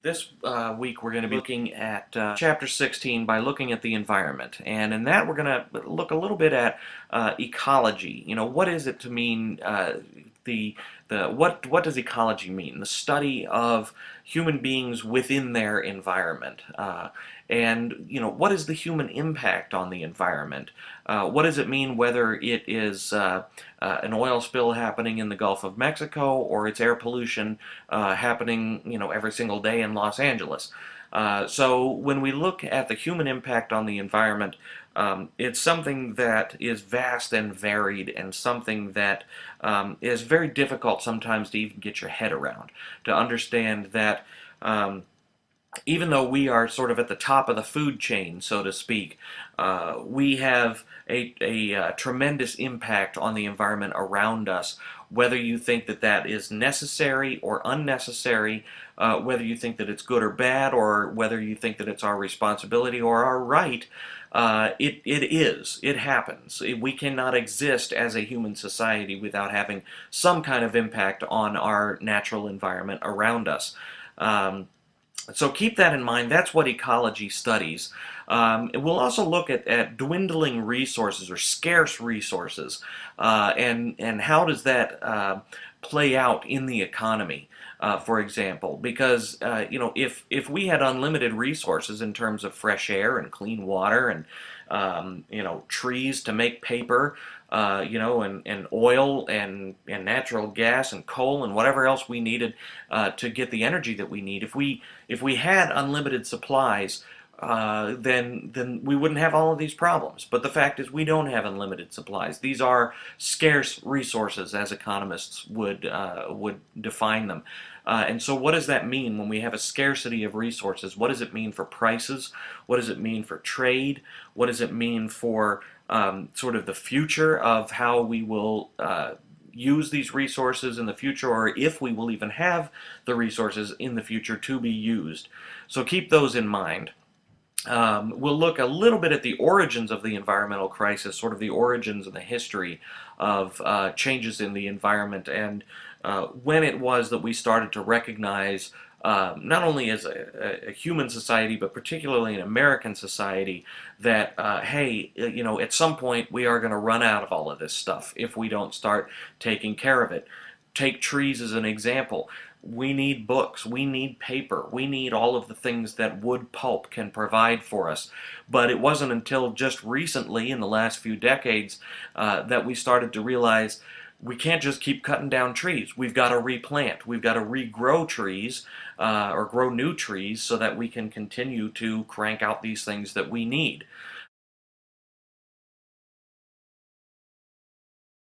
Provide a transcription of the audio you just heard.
This week we're going to be looking at Chapter 16 by looking at the environment. And in that we're going to look a little bit at ecology. You know, what is it to mean, what does ecology mean? The study of human beings within their environment. And, you know, what is the human impact on the environment? What does it mean whether it is an oil spill happening in the Gulf of Mexico or it's air pollution happening, you know, every single day in Los Angeles? So when we look at the human impact on the environment, it's something that is vast and varied and something that is very difficult sometimes to even get your head around, to understand that even though we are sort of at the top of the food chain, so to speak, we have a tremendous impact on the environment around us, whether you think that that is necessary or unnecessary, whether you think that it's good or bad, or whether you think that it's our responsibility or our right. It happens. We cannot exist as a human society without having some kind of impact on our natural environment around us. So keep that in mind. That's what ecology studies. We'll also look at dwindling resources or scarce resources, and how does that play out in the economy, for example. Because you know, if we had unlimited resources in terms of fresh air and clean water and you know, trees to make paper, you know, and oil and natural gas and coal and whatever else we needed to get the energy that we need. If we had unlimited supplies, then we wouldn't have all of these problems. But the fact is, we don't have unlimited supplies. These are scarce resources, as economists would define them. And so what does that mean when we have a scarcity of resources? What does it mean for prices? What does it mean for trade? What does it mean for sort of the future of how we will use these resources in the future, or if we will even have the resources in the future to be used? So keep those in mind. We'll look a little bit at the origins of the environmental crisis, sort of the origins and the history of changes in the environment, and when it was that we started to recognize, not only as a human society, but particularly an American society, that, hey, you know, at some point we are going to run out of all of this stuff if we don't start taking care of it. Take trees as an example. We need books, we need paper, we need all of the things that wood pulp can provide for us. But it wasn't until just recently, in the last few decades, that we started to realize we can't just keep cutting down trees. We've got to replant. We've got to regrow trees, or grow new trees, so that we can continue to crank out these things that we need.